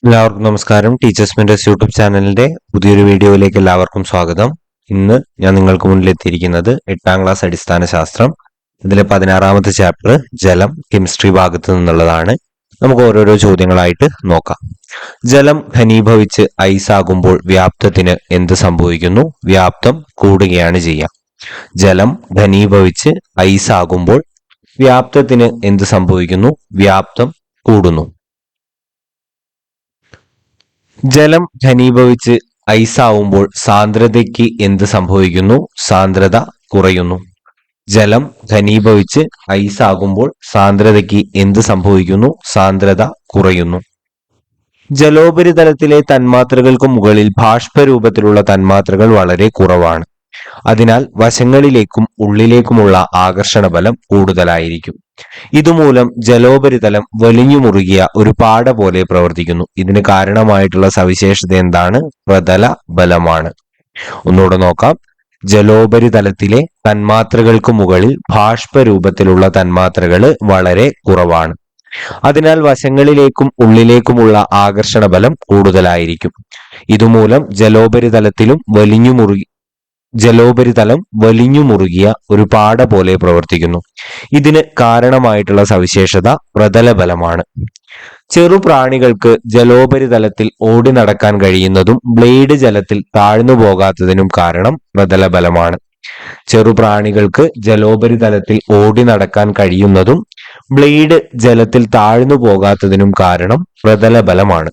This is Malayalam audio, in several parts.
എല്ലാവർക്കും നമസ്കാരം. ടീച്ചേഴ്സ് മെന്റേഴ്സ് യൂട്യൂബ് ചാനലിന്റെ പുതിയൊരു വീഡിയോയിലേക്ക് എല്ലാവർക്കും സ്വാഗതം. ഇന്ന് ഞാൻ നിങ്ങൾക്ക് മുന്നിൽ എത്തിയിരിക്കുന്നത് 8ാം ക്ലാസ് അടിസ്ഥാന ശാസ്ത്രം ഇതിലെ 16ാമത്തെ ചാപ്റ്റർ ജലം കെമിസ്ട്രി ഭാഗത്ത് നിന്നുള്ളതാണ്. നമുക്ക് ഓരോരോ ചോദ്യങ്ങളായിട്ട് നോക്കാം. ജലം ഘനീഭവിച്ച് ഐസാകുമ്പോൾ വ്യാപ്തത്തിന് എന്ത് സംഭവിക്കുന്നു? വ്യാപ്തം കൂടുകയാണ് ചെയ്യുക. ജലം ഘനീഭവിച്ച് ഐസാകുമ്പോൾ വ്യാപ്തത്തിന് എന്ത് സംഭവിക്കുന്നു? വ്യാപ്തം കൂടുന്നു. ജലം ഘനീഭവിച്ച് ഐസാവുമ്പോൾ സാന്ദ്രതയ്ക്ക് എന്ത് സംഭവിക്കുന്നു? സാന്ദ്രത കുറയുന്നു. ജലം ഘനീഭവിച്ച് ഐസാകുമ്പോൾ സാന്ദ്രതയ്ക്ക് എന്ത് സംഭവിക്കുന്നു? സാന്ദ്രത കുറയുന്നു. ജലോപരിതലത്തിലെ തന്മാത്രകൾക്ക് മുകളിൽ ബാഷ്പരൂപത്തിലുള്ള തന്മാത്രകൾ വളരെ കുറവാണ്. അതിനാൽ വശങ്ങളിലേക്കും ഉള്ളിലേക്കുമുള്ള ആകർഷണ ബലം കൂടുതലായിരിക്കും. ഇതുമൂലം ജലോപരിതലം വലിഞ്ഞു മുറുകിയ ഒരു പാട പോലെ പ്രവർത്തിക്കുന്നു. ഇതിന് കാരണമായിട്ടുള്ള സവിശേഷത എന്താണ്? പ്രതല ബലമാണ്. ഒന്നുകൂടെ നോക്കാം. ജലോപരിതലത്തിലെ തന്മാത്രകൾക്ക് മുകളിൽ ബാഷ്പരൂപത്തിലുള്ള തന്മാത്രകൾ വളരെ കുറവാണ്. അതിനാൽ വശങ്ങളിലേക്കും ഉള്ളിലേക്കുമുള്ള ആകർഷണ ബലം കൂടുതലായിരിക്കും. ഇതുമൂലം ജലോപരിതലം വലിഞ്ഞു മുറുകിയ ഒരു പാട പോലെ പ്രവർത്തിക്കുന്നു. ഇതിന് കാരണമായിട്ടുള്ള സവിശേഷത പ്രതലബലമാണ്. ചെറുപ്രാണികൾക്ക് ജലോപരിതലത്തിൽ ഓടി നടക്കാൻ കഴിയുന്നതും ബ്ലേഡ് ജലത്തിൽ താഴ്ന്നു പോകാത്തതിനും കാരണം പ്രതലബലമാണ്. ചെറുപ്രാണികൾക്ക് ജലോപരിതലത്തിൽ ഓടി നടക്കാൻ കഴിയുന്നതും ബ്ലേഡ് ജലത്തിൽ താഴ്ന്നു പോകാത്തതിനും കാരണം പ്രതലബലമാണ്.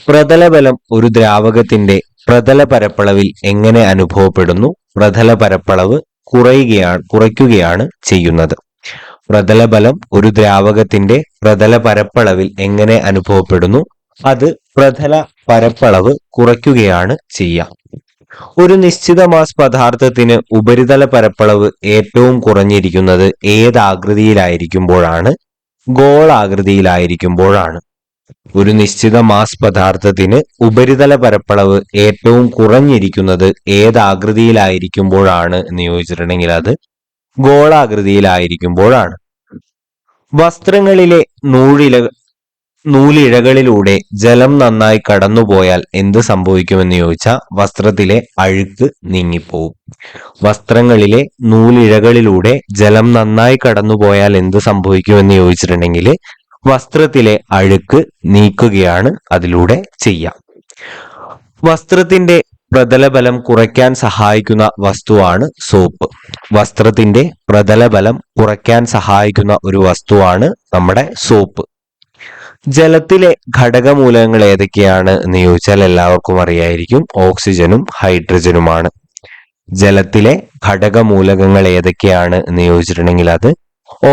പ്രതലബലം ഒരു ദ്രാവകത്തിന്റെ പ്രതല പരപ്പളവിൽ എങ്ങനെ അനുഭവപ്പെടുന്നു? പ്രതല പരപ്പളവ് കുറയ്ക്കുകയാണ് ചെയ്യുന്നത്. പ്രതലബലം ഒരു ദ്രാവകത്തിന്റെ പ്രതല പരപ്പളവിൽ എങ്ങനെ അനുഭവപ്പെടുന്നു? അത് പ്രതല പരപ്പളവ് കുറയ്ക്കുകയാണ് ചെയ്യുക. ഒരു നിശ്ചിത മാസ് പദാർത്ഥത്തിന് ഉപരിതല പരപ്പളവ് ഏറ്റവും കുറഞ്ഞിരിക്കുന്നത് ഏതാകൃതിയിലായിരിക്കുമ്പോഴാണ്? ഗോളാകൃതിയിലായിരിക്കുമ്പോഴാണ്. ഒരു നിശ്ചിത മാസ് പദാർത്ഥത്തിന് ഉപരിതല പരപ്പളവ് ഏറ്റവും കുറഞ്ഞിരിക്കുന്നത് ഏതാകൃതിയിലായിരിക്കുമ്പോഴാണ് എന്ന് ചോദിച്ചിട്ടുണ്ടെങ്കിൽ അത് ഗോളാകൃതിയിലായിരിക്കുമ്പോഴാണ്. വസ്ത്രങ്ങളിലെ നൂലിഴകളിലൂടെ ജലം നന്നായി കടന്നുപോയാൽ എന്ത് സംഭവിക്കുമെന്ന് ചോദിച്ചാൽ വസ്ത്രത്തിലെ അഴുക്ക് നീങ്ങിപ്പോവും. വസ്ത്രങ്ങളിലെ നൂലിഴകളിലൂടെ ജലം നന്നായി കടന്നുപോയാൽ എന്ത് സംഭവിക്കുമെന്ന് ചോദിച്ചിട്ടുണ്ടെങ്കിൽ വസ്ത്രത്തിലെ അഴുക്ക് നീക്കുകയാണ് അതിലൂടെ ചെയ്യുക. വസ്ത്രത്തിന്റെ പ്രതലബലം കുറയ്ക്കാൻ സഹായിക്കുന്ന വസ്തുവാണ് സോപ്പ്. വസ്ത്രത്തിന്റെ പ്രതലബലം കുറയ്ക്കാൻ സഹായിക്കുന്ന ഒരു വസ്തുവാണ് നമ്മുടെ സോപ്പ്. ജലത്തിലെ ഘടകമൂലകങ്ങൾ ഏതൊക്കെയാണ് എന്ന് ചോദിച്ചാൽ എല്ലാവർക്കും അറിയായിരിക്കും. ഓക്സിജനും ഹൈഡ്രജനുമാണ്. ജലത്തിലെ ഘടകമൂലകങ്ങൾ ഏതൊക്കെയാണ് എന്ന് ചോദിച്ചിട്ടുണ്ടെങ്കിൽ അത്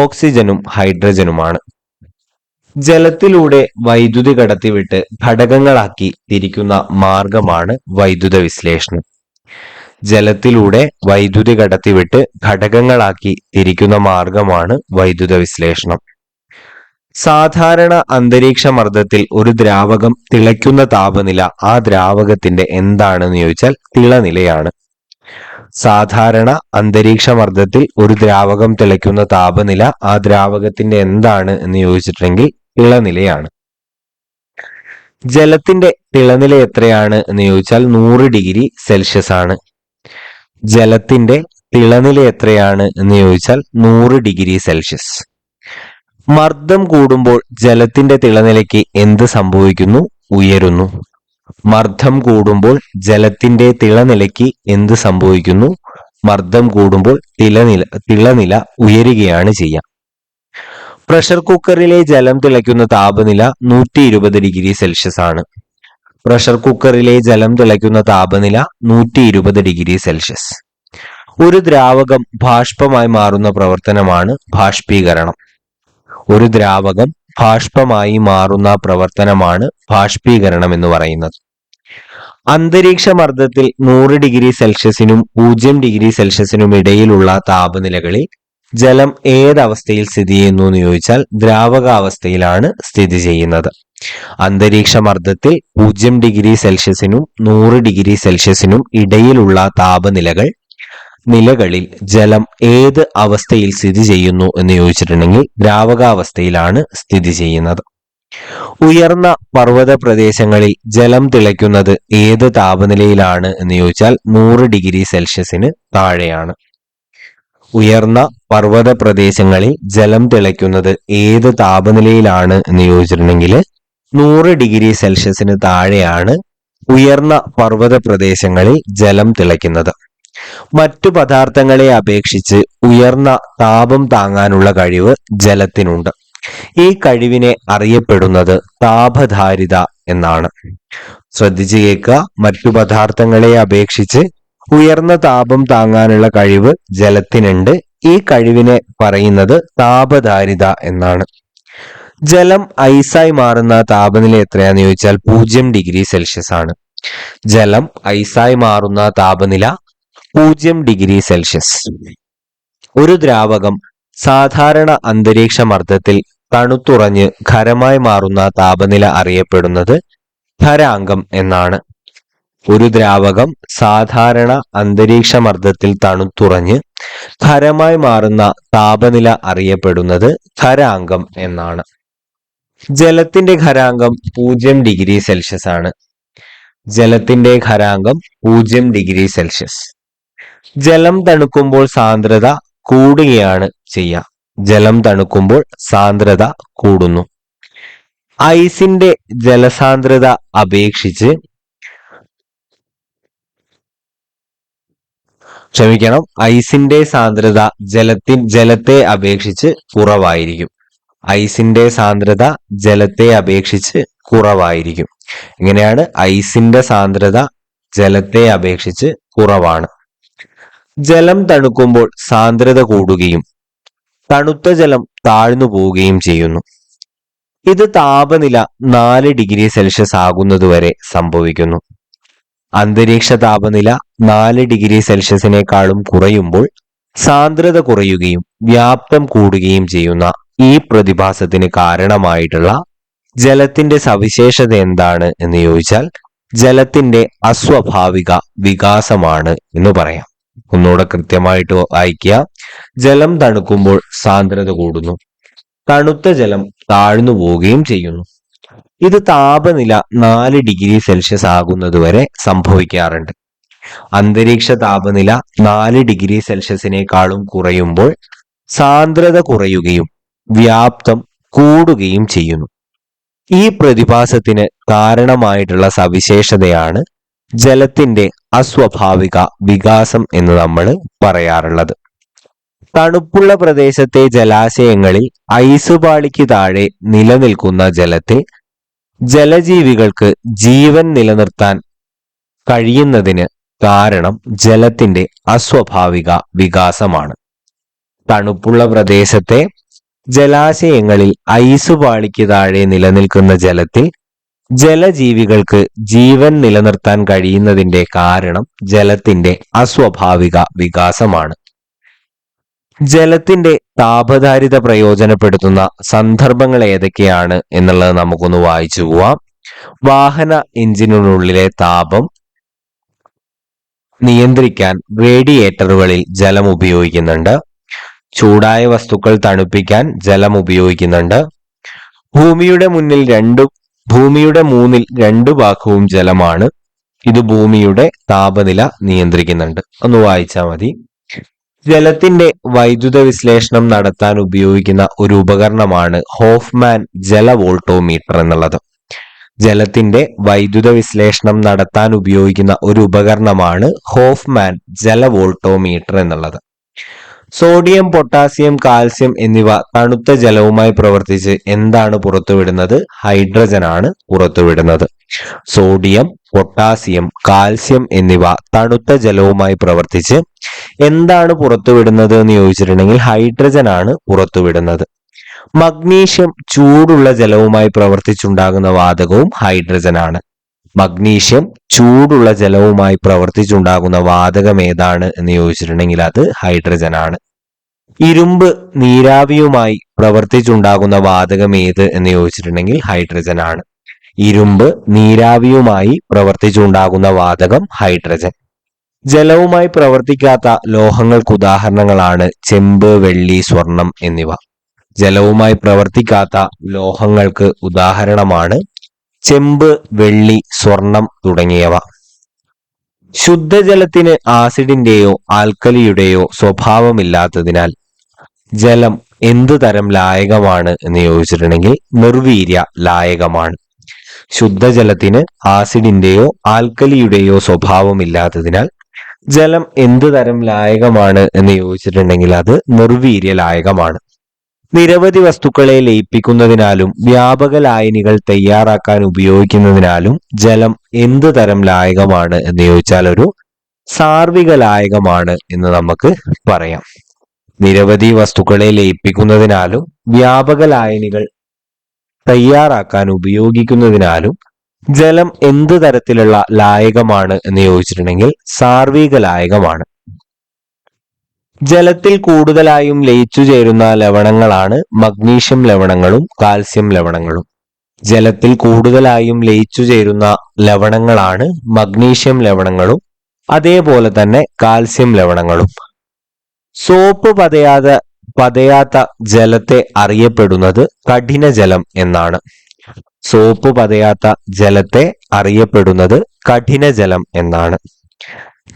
ഓക്സിജനും ഹൈഡ്രജനുമാണ്. ജലത്തിലൂടെ വൈദ്യുതി കടത്തിവിട്ട് ഘടകങ്ങളാക്കി തിരിക്കുന്ന മാർഗമാണ് വൈദ്യുത വിശ്ലേഷണം. ജലത്തിലൂടെ വൈദ്യുതി കടത്തിവിട്ട് ഘടകങ്ങളാക്കി തിരിക്കുന്ന മാർഗമാണ് വൈദ്യുത വിശ്ലേഷണം. സാധാരണ അന്തരീക്ഷ മർദ്ദത്തിൽ ഒരു ദ്രാവകം തിളയ്ക്കുന്ന താപനില ആ ദ്രാവകത്തിന്റെ എന്താണെന്ന് ചോദിച്ചാൽ തിളനിലയാണ്. സാധാരണ അന്തരീക്ഷ മർദ്ദത്തിൽ ഒരു ദ്രാവകം തിളയ്ക്കുന്ന താപനില ആ ദ്രാവകത്തിന്റെ എന്താണ് എന്ന് ചോദിച്ചിട്ടുണ്ടെങ്കിൽ തിളനിലയാണ്. ജലത്തിന്റെ തിളനില എത്രയാണ് എന്ന് ചോദിച്ചാൽ 100 ഡിഗ്രി സെൽഷ്യസ് ആണ്. ജലത്തിന്റെ തിളനില എത്രയാണ് എന്ന് ചോദിച്ചാൽ 100 ഡിഗ്രി സെൽഷ്യസ്. മർദ്ദം കൂടുമ്പോൾ ജലത്തിന്റെ തിളനിലയ്ക്ക് എന്ത് സംഭവിക്കുന്നു? ഉയരുന്നു. മർദ്ദം കൂടുമ്പോൾ ജലത്തിന്റെ തിളനിലയ്ക്ക് എന്ത് സംഭവിക്കുന്നു? മർദ്ദം കൂടുമ്പോൾ തിളനില ഉയരുകയാണ് ചെയ്യുക. പ്രഷർ കുക്കറിലെ ജലം തിളയ്ക്കുന്ന താപനില 120 ഡിഗ്രി സെൽഷ്യസ് ആണ്. പ്രഷർ കുക്കറിലെ ജലം തിളയ്ക്കുന്ന താപനില 120 ഡിഗ്രി സെൽഷ്യസ്. ഒരു ദ്രാവകം ബാഷ്പമായി മാറുന്ന പ്രവർത്തനമാണ് ബാഷ്പീകരണം. ഒരു ദ്രാവകം ബാഷ്പമായി മാറുന്ന പ്രവർത്തനമാണ് ബാഷ്പീകരണം എന്ന് പറയുന്നത്. അന്തരീക്ഷ മർദ്ദത്തിൽ 100 ഡിഗ്രി സെൽഷ്യസിനും 0 ഡിഗ്രി സെൽഷ്യസിനും ഇടയിലുള്ള താപനിലകളിൽ ജലം ഏതവസ്ഥയിൽ സ്ഥിതി ചെയ്യുന്നു എന്ന് ചോദിച്ചാൽ ദ്രാവകാവസ്ഥയിലാണ് സ്ഥിതി ചെയ്യുന്നത്. അന്തരീക്ഷ മർദ്ദത്തിൽ 0 ഡിഗ്രി സെൽഷ്യസിനും 100 ഡിഗ്രി സെൽഷ്യസിനും ഇടയിലുള്ള നിലകളിൽ ജലം ഏത് അവസ്ഥയിൽ സ്ഥിതി ചെയ്യുന്നു എന്ന് ചോദിച്ചിട്ടുണ്ടെങ്കിൽ ദ്രാവകാവസ്ഥയിലാണ് സ്ഥിതി ചെയ്യുന്നത്. ഉയർന്ന പർവ്വത പ്രദേശങ്ങളിൽ ജലം തിളയ്ക്കുന്നത് ഏത് താപനിലയിലാണ് എന്ന് ചോദിച്ചാൽ 100 ഡിഗ്രി സെൽഷ്യസിന് താഴെയാണ്. ഉയർന്ന പർവ്വത പ്രദേശങ്ങളിൽ ജലം തിളയ്ക്കുന്നത് ഏത് താപനിലയിലാണ് എന്ന് ചോദിച്ചിട്ടുണ്ടെങ്കിൽ 100 ഡിഗ്രി സെൽഷ്യസിന് താഴെയാണ് ഉയർന്ന പർവ്വത പ്രദേശങ്ങളിൽ ജലം തിളയ്ക്കുന്നത്. മറ്റു പദാർത്ഥങ്ങളെ അപേക്ഷിച്ച് ഉയർന്ന താപം താങ്ങാനുള്ള കഴിവ് ജലത്തിനുണ്ട്. ഈ കഴിവിനെ അറിയപ്പെടുന്നത് താപധാരിത എന്നാണ്. ശ്രദ്ധിച്ചു കേൾക്കുക. മറ്റു പദാർത്ഥങ്ങളെ അപേക്ഷിച്ച് ഉയർന്ന താപം താങ്ങാനുള്ള കഴിവ് ജലത്തിനുണ്ട്. ഈ കഴിവിനെ പറയുന്നത് താപധാരിത എന്നാണ്. ജലം ഐസായി മാറുന്ന താപനില എത്രയാന്ന് ചോദിച്ചാൽ 0 ഡിഗ്രി സെൽഷ്യസ് ആണ്. ജലം ഐസായി മാറുന്ന താപനില 0 ഡിഗ്രി സെൽഷ്യസ്. ഒരു ദ്രാവകം സാധാരണ അന്തരീക്ഷ മർദ്ദത്തിൽ തണുത്തുറഞ്ഞ് ഖരമായി മാറുന്ന താപനില അറിയപ്പെടുന്നത് ഖരാങ്കം എന്നാണ്. ഒരു ദ്രാവകം സാധാരണ അന്തരീക്ഷ മർദ്ദത്തിൽ തണുത്തുറഞ്ഞ് ഖരമായി മാറുന്ന താപനില അറിയപ്പെടുന്നത് ഖരാങ്കം എന്നാണ്. ജലത്തിന്റെ ഖരാങ്കം 0 ഡിഗ്രി സെൽഷ്യസ് ആണ്. ജലത്തിന്റെ ഖരാങ്കം 0 ഡിഗ്രി സെൽഷ്യസ്. ജലം തണുക്കുമ്പോൾ സാന്ദ്രത കൂടുകയാണ് ചെയ്യുക. ജലം തണുക്കുമ്പോൾ സാന്ദ്രത കൂടുന്നു. ഐസിന്റെ ജലസാന്ദ്രത അപേക്ഷിച്ച് ഐസിന്റെ സാന്ദ്രത ജലത്തെ അപേക്ഷിച്ച് കുറവായിരിക്കും. ഐസിന്റെ സാന്ദ്രത ജലത്തെ അപേക്ഷിച്ച് കുറവായിരിക്കും. ഇങ്ങനെയാണ് ഐസിന്റെ സാന്ദ്രത ജലത്തെ അപേക്ഷിച്ച് കുറവാണ്. ജലം തണുക്കുമ്പോൾ സാന്ദ്രത കൂടുകയും തണുത്ത ജലം താഴ്ന്നു പോവുകയും ചെയ്യുന്നു. ഇത് താപനില 4 ഡിഗ്രി സെൽഷ്യസ് ആകുന്നതുവരെ സംഭവിക്കുന്നു. അന്തരീക്ഷ താപനില 4 ഡിഗ്രി സെൽഷ്യസിനേക്കാളും കുറയുമ്പോൾ സാന്ദ്രത കുറയുകയും വ്യാപ്തം കൂടുകയും ചെയ്യുന്ന ഈ പ്രതിഭാസത്തിന് കാരണമായിട്ടുള്ള ജലത്തിന്റെ സവിശേഷത എന്താണ് എന്ന് ചോദിച്ചാൽ ജലത്തിന്റെ അസ്വാഭാവിക വികാസമാണ് എന്ന് പറയാം. ഒന്നുകൂടെ കൃത്യമായിട്ട് വായിക്കുക. ജലം തണുക്കുമ്പോൾ സാന്ദ്രത കൂടുന്നു. തണുത്ത ജലം താഴ്ന്നു പോവുകയും ചെയ്യുന്നു. ഇത് താപനില 4 ഡിഗ്രി സെൽഷ്യസ് ആകുന്നതുവരെ സംഭവിക്കാറുണ്ട്. അന്തരീക്ഷ താപനില 4 ഡിഗ്രി സെൽഷ്യസിനേക്കാളും കുറയുമ്പോൾ സാന്ദ്രത കുറയുകയും വ്യാപ്തം കൂടുകയും ചെയ്യുന്നു. ഈ പ്രതിഭാസത്തിന് കാരണമായിട്ടുള്ള സവിശേഷതയാണ് ജലത്തിന്റെ അസ്വാഭാവിക വികാസം എന്ന് നമ്മൾ പറയാറുള്ളത്. തണുപ്പുള്ള പ്രദേശത്തെ ജലാശയങ്ങളിൽ ഐസുപാളിക്ക് താഴെ നിലനിൽക്കുന്ന ജലത്തിൽ ജലജീവികൾക്ക് ജീവൻ നിലനിർത്താൻ കഴിയുന്നതിന് കാരണം ജലത്തിന്റെ അസ്വാഭാവിക വികാസമാണ്. തണുപ്പുള്ള പ്രദേശത്തെ ജലാശയങ്ങളിൽ ഐസുപാളിക്ക് താഴെ നിലനിൽക്കുന്ന ജലത്തിൽ ജലജീവികൾക്ക് ജീവൻ നിലനിർത്താൻ കഴിയുന്നതിന്റെ കാരണം ജലത്തിന്റെ അസ്വാഭാവിക വികാസമാണ്. ജലത്തിന്റെ താപധാരിത പ്രയോജനപ്പെടുത്തുന്ന സന്ദർഭങ്ങൾ ഏതൊക്കെയാണ് എന്നുള്ളത് നമുക്കൊന്ന് വായിച്ചു പോവാം. വാഹന എഞ്ചിനുള്ളിലെ താപം നിയന്ത്രിക്കാൻ റേഡിയേറ്ററുകളിൽ ജലം ഉപയോഗിക്കുന്നുണ്ട്. ചൂടായ വസ്തുക്കൾ തണുപ്പിക്കാൻ ജലം ഉപയോഗിക്കുന്നുണ്ട്. ഭൂമിയുടെ മൂന്നിൽ 2 ഭാഗവും ജലമാണ്. ഇത് ഭൂമിയുടെ താപനില നിയന്ത്രിക്കുന്നുണ്ട്. ഒന്ന് വായിച്ചാൽ മതി. ജലത്തിന്റെ വൈദ്യുത വിശ്ലേഷണം നടത്താൻ ഉപയോഗിക്കുന്ന ഒരു ഉപകരണമാണ് ഹോഫ്മാൻ ജല വോൾട്ടോമീറ്റർ എന്നുള്ളത്. ജലത്തിന്റെ വൈദ്യുത വിശ്ലേഷണം നടത്താൻ ഉപയോഗിക്കുന്ന ഒരു ഉപകരണമാണ് ഹോഫ്മാൻ ജല വോൾട്ടോമീറ്റർ എന്നുള്ളത്. സോഡിയം, പൊട്ടാസ്യം, കാൽസ്യം എന്നിവ തണുത്ത ജലവുമായി പ്രവർത്തിച്ച് എന്താണ് പുറത്തുവിടുന്നത്? ഹൈഡ്രജൻ ആണ് പുറത്തുവിടുന്നത്. സോഡിയം, പൊട്ടാസ്യം, കാൽസ്യം എന്നിവ തണുത്ത ജലവുമായി പ്രവർത്തിച്ച് എന്താണ് പുറത്തുവിടുന്നത് എന്ന് ചോദിച്ചിട്ടുണ്ടെങ്കിൽ ഹൈഡ്രജൻ ആണ് പുറത്തുവിടുന്നത്. മഗ്നീഷ്യം ചൂടുള്ള ജലവുമായി പ്രവർത്തിച്ചുണ്ടാകുന്ന വാതകവും ഹൈഡ്രജൻ ആണ്. മഗ്നീഷ്യം ചൂടുള്ള ജലവുമായി പ്രവർത്തിച്ചുണ്ടാകുന്ന വാതകം ഏതാണ് എന്ന് ചോദിച്ചിട്ടുണ്ടെങ്കിൽ അത് ഹൈഡ്രജൻ ആണ്. ഇരുമ്പ് നീരാവിയുമായി പ്രവർത്തിച്ചുണ്ടാകുന്ന വാതകം ഏത് എന്ന് ചോദിച്ചിട്ടുണ്ടെങ്കിൽ ഹൈഡ്രജൻ ആണ്. ഇരുമ്പ് നീരാവിയുമായി പ്രവർത്തിച്ചുണ്ടാകുന്ന വാതകം ഹൈഡ്രജൻ. ജലവുമായി പ്രവർത്തിക്കാത്ത ലോഹങ്ങൾക്ക് ഉദാഹരണങ്ങളാണ് ചെമ്പ്, വെള്ളി, സ്വർണം എന്നിവ. ജലവുമായി പ്രവർത്തിക്കാത്ത ലോഹങ്ങൾക്ക് ഉദാഹരണമാണ് ചെമ്പ്, വെള്ളി, സ്വർണം തുടങ്ങിയവ. ശുദ്ധജലത്തിന് ആസിഡിന്റെയോ ആൽക്കലിയുടെയോ സ്വഭാവമില്ലാത്തതിനാൽ ജലം എന്ത് തരം ലായകമാണ് എന്ന് ചോദിച്ചിട്ടുണ്ടെങ്കിൽ നിർവീര്യ ലായകമാണ്. ശുദ്ധജലത്തിന് ആസിഡിന്റെയോ ആൽക്കലിയുടെയോ സ്വഭാവമില്ലാത്തതിനാൽ ജലം എന്ത് തരം ലായകമാണ് എന്ന് ചോദിച്ചിട്ടുണ്ടെങ്കിൽ അത് നിർവീര്യ ലായകമാണ്. നിരവധി വസ്തുക്കളെ ലയിപ്പിക്കുന്നതിനാലും വ്യാപക ലായനികൾ തയ്യാറാക്കാൻ ഉപയോഗിക്കുന്നതിനാലും ജലം എന്ത് തരം ലായകമാണ് എന്ന് ചോദിച്ചാൽ ഒരു സാർവിക ലായകമാണ് എന്ന് നമുക്ക് പറയാം. നിരവധി വസ്തുക്കളെ ലയിപ്പിക്കുന്നതിനാലും വ്യാപക ലായനികൾ തയ്യാറാക്കാൻ ഉപയോഗിക്കുന്നതിനാലും ജലം എന്ത് തരത്തിലുള്ള ലായകമാണ് എന്ന് ചോദിച്ചിട്ടുണ്ടെങ്കിൽ സാർവിക ലായകമാണ്. ജലത്തിൽ കൂടുതലായും ലയിച്ചു ചേരുന്ന ലവണങ്ങളാണ് മഗ്നീഷ്യം ലവണങ്ങളും കാൽസ്യം ലവണങ്ങളും. ജലത്തിൽ കൂടുതലായും ലയിച്ചു ചേരുന്ന ലവണങ്ങളാണ് മഗ്നീഷ്യം ലവണങ്ങളും അതേപോലെ തന്നെ കാൽസ്യം ലവണങ്ങളും. സോപ്പ് പതയാത്ത ജലത്തെ അറിയപ്പെടുന്നത് കഠിനജലം എന്നാണ്. സോപ്പ് പതയാത്ത ജലത്തെ അറിയപ്പെടുന്നത് കഠിനജലം എന്നാണ്.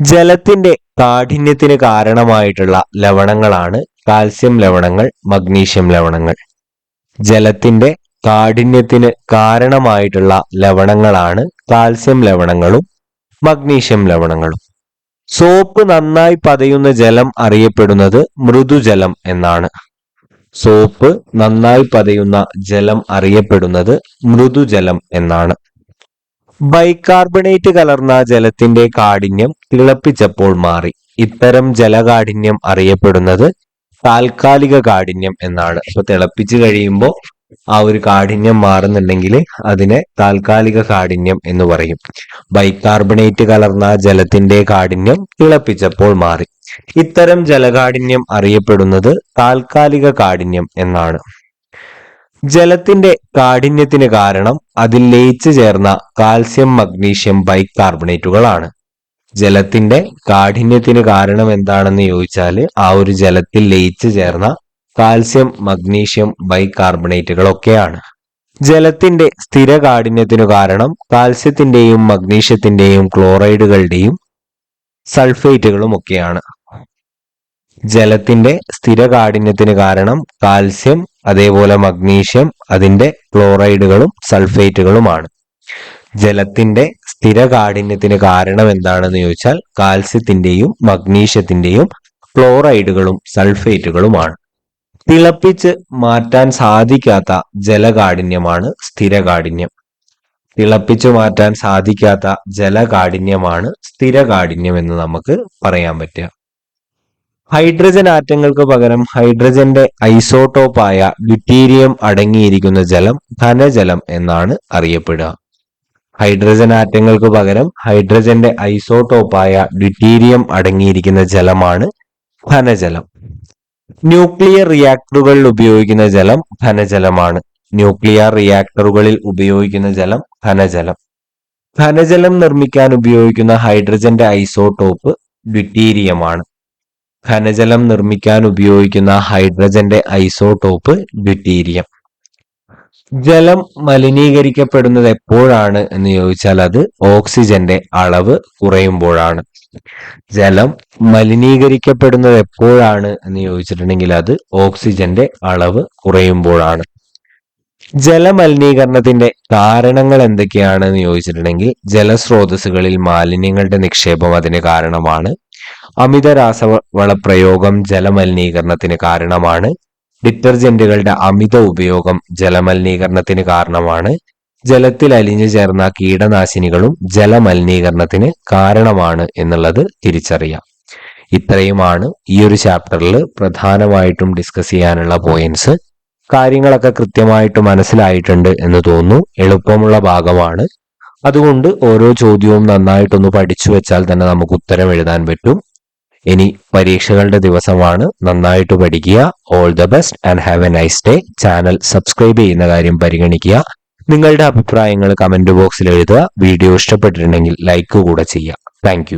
ജലത്തിന്റെ കാഠിന്യത്തിന് കാരണമായിട്ടുള്ള ലവണങ്ങളാണ് കാൽസ്യം ലവണങ്ങൾ, മഗ്നീഷ്യം ലവണങ്ങൾ. ജലത്തിന്റെ കാഠിന്യത്തിന് കാരണമായിട്ടുള്ള ലവണങ്ങളാണ് കാൽസ്യം ലവണങ്ങളും മഗ്നീഷ്യം ലവണങ്ങളും. സോപ്പ് നന്നായി പതയുന്ന ജലം അറിയപ്പെടുന്നത് മൃദുജലം എന്നാണ്. സോപ്പ് നന്നായി പതയുന്ന ജലം അറിയപ്പെടുന്നത് മൃദുജലം എന്നാണ്. ബൈകാർബണേറ്റ് കലർന്ന ജലത്തിന്റെ കാഠിന്യം തിളപ്പിച്ചപ്പോൾ മാറി. ഇത്തരം ജലകാഠിന്യം അറിയപ്പെടുന്നത് താൽക്കാലിക കാഠിന്യം എന്നാണ്. അപ്പൊ തിളപ്പിച്ചു കഴിയുമ്പോൾ ആ ഒരു കാഠിന്യം മാറുന്നുണ്ടെങ്കിൽ അതിനെ താൽക്കാലിക കാഠിന്യം എന്ന് പറയും. ബൈകാർബണേറ്റ് കലർന്ന ജലത്തിന്റെ കാഠിന്യം തിളപ്പിച്ചപ്പോൾ മാറി. ഇത്തരം ജലകാഠിന്യം അറിയപ്പെടുന്നത് താൽക്കാലിക കാഠിന്യം എന്നാണ്. ജലത്തിന്റെ കാഠിന്യത്തിന് കാരണം അതിൽ ലയിച്ചു ചേർന്ന കാൽസ്യം, മഗ്നീഷ്യം ബൈകാർബണേറ്റുകളാണ്. ജലത്തിന്റെ കാഠിന്യത്തിന് കാരണം എന്താണെന്ന് ചോദിച്ചാൽ ആ ഒരു ജലത്തിൽ ലയിച്ചു ചേർന്ന കാൽസ്യം, മഗ്നീഷ്യം ബൈകാർബണേറ്റുകളൊക്കെയാണ്. ജലത്തിന്റെ സ്ഥിര കാഠിന്യത്തിനു കാരണം കാൽസ്യത്തിന്റെയും മഗ്നീഷ്യത്തിന്റെയും ക്ലോറൈഡുകളുടെയും സൾഫേറ്റുകളും ഒക്കെയാണ്. ജലത്തിന്റെ സ്ഥിര കാഠിന്യത്തിന് കാരണം കാൽസ്യം, അതേപോലെ മഗ്നീഷ്യം, അതിന്റെ ക്ലോറൈഡുകളും സൾഫേറ്റുകളുമാണ്. ജലത്തിന്റെ സ്ഥിര കാഠിന്യത്തിന് കാരണം എന്താണെന്ന് ചോദിച്ചാൽ കാൽസ്യത്തിന്റെയും മഗ്നീഷ്യത്തിന്റെയും ക്ലോറൈഡുകളും സൾഫേറ്റുകളുമാണ്. തിളപ്പിച്ച് മാറ്റാൻ സാധിക്കാത്ത ജലകാഠിന്യമാണ് സ്ഥിരകാഠിന്യം. തിളപ്പിച്ചു മാറ്റാൻ സാധിക്കാത്ത ജലകാഠിന്യമാണ് സ്ഥിരകാഠിന്യം എന്ന് നമുക്ക് പറയാൻ പറ്റുക. ഹൈഡ്രജൻ ആറ്റങ്ങൾക്ക് പകരം ഹൈഡ്രജന്റെ ഐസോട്ടോപ്പായ ഡ്യൂട്ടീരിയം അടങ്ങിയിരിക്കുന്ന ജലം ഘനജലം എന്നാണ് അറിയപ്പെടുക. ഹൈഡ്രജൻ ആറ്റങ്ങൾക്ക് പകരം ഹൈഡ്രജന്റെ ഐസോട്ടോപ്പായ ഡ്യൂട്ടീരിയം അടങ്ങിയിരിക്കുന്ന ജലമാണ് ഘനജലം. ന്യൂക്ലിയർ റിയാക്ടറുകളിൽ ഉപയോഗിക്കുന്ന ജലം ഘനജലമാണ്. ന്യൂക്ലിയർ റിയാക്ടറുകളിൽ ഉപയോഗിക്കുന്ന ജലം ഘനജലം. ഘനജലം നിർമ്മിക്കാൻ ഉപയോഗിക്കുന്ന ഹൈഡ്രജന്റെ ഐസോട്ടോപ്പ് ഡ്യൂട്ടീരിയമാണ്. ഘനജലം നിർമ്മിക്കാൻ ഉപയോഗിക്കുന്ന ഹൈഡ്രജന്റെ ഐസോട്ടോപ്പ് ഡ്യൂട്ടീരിയം. ജലം മലിനീകരിക്കപ്പെടുന്നത് എപ്പോഴാണ് എന്ന് ചോദിച്ചാൽ അത് ഓക്സിജന്റെ അളവ് കുറയുമ്പോഴാണ്. ജലം മലിനീകരിക്കപ്പെടുന്നത് എപ്പോഴാണ് എന്ന് ചോദിച്ചിട്ടുണ്ടെങ്കിൽ അത് ഓക്സിജന്റെ അളവ് കുറയുമ്പോഴാണ്. ജലമലിനീകരണത്തിന്റെ കാരണങ്ങൾ എന്തൊക്കെയാണെന്ന് ചോദിച്ചിട്ടുണ്ടെങ്കിൽ ജലസ്രോതസ്സുകളിൽ മാലിന്യങ്ങളുടെ നിക്ഷേപം അതിന് കാരണമാണ്. അമിത രാസവള പ്രയോഗം ജലമലിനീകരണത്തിന് കാരണമാണ്. ഡിറ്റർജന്റുകളുടെ അമിത ഉപയോഗം ജലമലിനീകരണത്തിന് കാരണമാണ്. ജലത്തിൽ അലിഞ്ഞു ചേർന്ന കീടനാശിനികളും ജലമലിനീകരണത്തിന് കാരണമാണ് എന്നുള്ളത് തിരിച്ചറിയാം. ഇത്രയുമാണ് ഈ ഒരു ചാപ്റ്ററിൽ പ്രധാനമായിട്ടും ഡിസ്കസ് ചെയ്യാനുള്ള പോയിന്റ്സ്. കാര്യങ്ങളൊക്കെ കൃത്യമായിട്ട് മനസ്സിലായിട്ടുണ്ട് എന്ന് തോന്നുന്നു. എളുപ്പമുള്ള ഭാഗമാണ്. അതുകൊണ്ട് ഓരോ ചോദ്യവും നന്നായിട്ടൊന്ന് പഠിച്ചു വെച്ചാൽ തന്നെ നമുക്ക് ഉത്തരം എഴുതാൻ പറ്റും. ഇനി പരീക്ഷകളുടെ ദിവസമാണ്. നന്നായിട്ട് പഠിക്കുക. All the best and have A nice day. Channel subscribe ചെയ്യുന്ന കാര്യം പരിഗണിക്കുക. നിങ്ങളുടെ അഭിപ്രായങ്ങൾ കമന്റ് ബോക്സിൽ എഴുതുക. വീഡിയോ ഇഷ്ടപ്പെട്ടിട്ടുണ്ടെങ്കിൽ ലൈക്ക് കൂടെ ചെയ്യുക. താങ്ക്